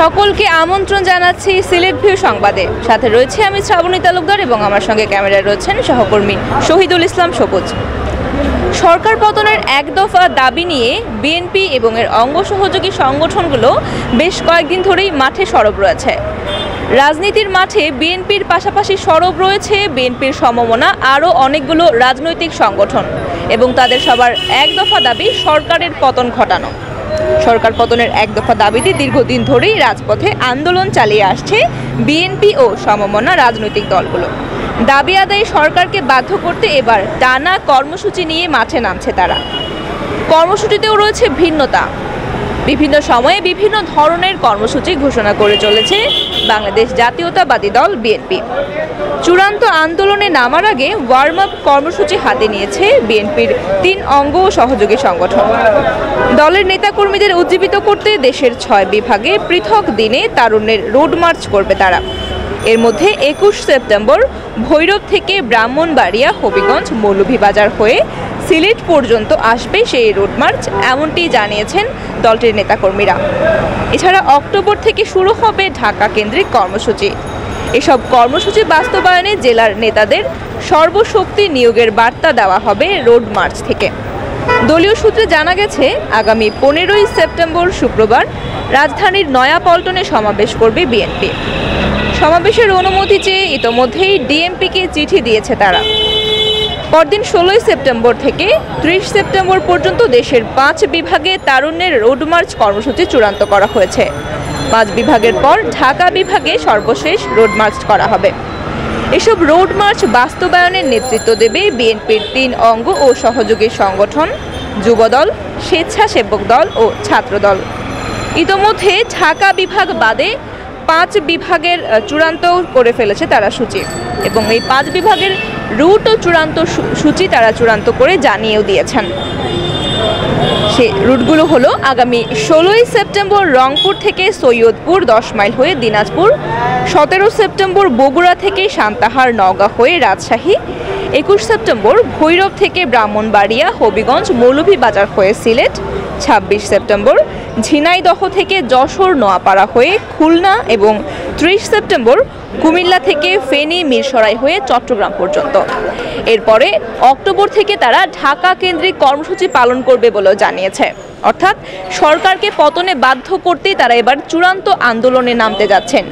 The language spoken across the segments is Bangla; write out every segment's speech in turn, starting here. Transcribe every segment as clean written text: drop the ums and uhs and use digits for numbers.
সকলকে আমন্ত্রণ জানাচ্ছি সিলেট ভিউ সংবাদে। সাথে রয়েছে আমি শ্রাবণী তালুকদার এবং আমার সঙ্গে ক্যামেরায় রয়েছেন সহকর্মী শহীদুল ইসলাম সবুজ। সরকার পতনের এক দফা দাবি নিয়ে বিএনপি এবং এর অঙ্গ সহযোগী সংগঠনগুলো বেশ কয়েকদিন ধরেই মাঠে সরব রয়েছে। রাজনীতির মাঠে বিএনপির পাশাপাশি সরব রয়েছে বিএনপির সমমনা আরও অনেকগুলো রাজনৈতিক সংগঠন এবং তাদের সবার এক দফা দাবি সরকারের পতন ঘটানো। সরকার পতনের এক দফা দাবিতে দীর্ঘদিন ধরেই রাজপথে আন্দোলন চালিয়ে আসছে বিএনপি ও সমমনা রাজনৈতিক দলগুলো। দাবি আদায়ে সরকারকে বাধ্য করতে এবার টানা কর্মসূচি নিয়ে মাঠে নামছে তারা। কর্মসূচিতেও রয়েছে ভিন্নতা। বিভিন্ন সময়ে বিভিন্ন ধরনের কর্মসূচি ঘোষণা করে চলেছে বাংলাদেশ জাতীয়তাবাদী দল বিএনপি। চূড়ান্ত আন্দোলনে নামার আগে ওয়ার্ম আপ কর্মসূচি হাতে নিয়েছে বিএনপির ৩ অঙ্গ ও সহযোগী সংগঠন। দলের নেতাকর্মীদের উজ্জীবিত করতে দেশের ৬ বিভাগে পৃথক দিনে তারুণ্যের রোড মার্চ করবে তারা। এর মধ্যে ২১ সেপ্টেম্বর ভৈরব থেকে ব্রাহ্মণবাড়িয়া, হবিগঞ্জ, মৌলভীবাজার হয়ে সিলেট পর্যন্ত আসবে সেই রোড মার্চ, এমনটি জানিয়েছেন দলটির নেতাকর্মীরা। এছাড়া অক্টোবর থেকে শুরু হবে ঢাকা কেন্দ্রিক কর্মসূচি। এসব কর্মসূচি বাস্তবায়নে জেলার নেতাদের সর্বশক্তি নিয়োগের বার্তা দেওয়া হবে রোড মার্চ থেকে। দলীয় সূত্রে জানা গেছে আগামী ১৫ই সেপ্টেম্বর শুক্রবার রাজধানীর নয়াপল্টনে সমাবেশ করবে বিএনপি। সমাবেশের অনুমতি চেয়ে ইতোমধ্যেই ডিএমপিকে চিঠি দিয়েছে তারা। পরদিন ১৬ই সেপ্টেম্বর থেকে ৩০ সেপ্টেম্বর পর্যন্ত দেশের ৫ বিভাগে তারুণ্যের রোড মার্চ কর্মসূচি চূড়ান্ত করা হয়েছে। ৫ বিভাগের পর ঢাকা বিভাগে সর্বশেষ রোড মার্চ করা হবে। এসব রোড মার্চ বাস্তবায়নের নেতৃত্ব দেবে বিএনপির ৩ অঙ্গ ও সহযোগী সংগঠন, যুবদল, স্বেচ্ছাসেবক দল ও ছাত্রদল। ইতোমধ্যে ঢাকা বিভাগ বাদে ৫ বিভাগের চূড়ান্ত করে ফেলেছে তারা সূচি এবং এই ৫ বিভাগের রুট ও চূড়ান্ত সূচি তারা চূড়ান্ত করে জানিয়েও দিয়েছেন। সে রুটগুলো হলো আগামী ১৬ই সেপ্টেম্বর রংপুর থেকে সৈয়দপুর ১০ মাইল হয়ে দিনাজপুর, ১৭ সেপ্টেম্বর বগুড়া থেকে সান্তাহার নওগাঁ হয়ে রাজশাহী, ২১ সেপ্টেম্বর ভৈরব থেকে ব্রাহ্মণবাড়িয়া, হবিগঞ্জ, মৌলভীবাজার হয়ে সিলেট, ২৬ সেপ্টেম্বর ঝিনাইদহ থেকে যশোর নোয়াপাড়া হয়ে খুলনা এবং ৩০ সেপ্টেম্বর কুমিল্লা থেকে ফেনী মিরসরাই হয়ে চট্টগ্রাম পর্যন্ত। এরপরে অক্টোবর থেকে তারা ঢাকা কেন্দ্রিক কর্মসূচি পালন করবে বলেও জানিয়েছে। অর্থাৎ সরকারকে পতনে বাধ্য করতেই তারা এবার চূড়ান্ত আন্দোলনে নামতে যাচ্ছেন।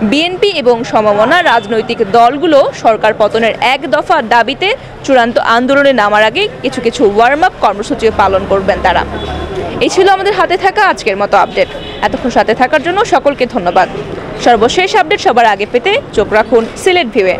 বিএনপি এবং সমমনা রাজনৈতিক দলগুলো সরকার পতনের এক দফা দাবিতে চূড়ান্ত আন্দোলনে নামার আগে কিছু কিছু ওয়ার্ম আপ কর্মসূচিও পালন করবেন তারা। এই ছিল আমাদের হাতে থাকা আজকের মতো আপডেট। এতক্ষণ সাথে থাকার জন্য সকলকে ধন্যবাদ। সর্বশেষ আপডেট সবার আগে পেতে চোখ রাখুন সিলেট ভিউয়ে।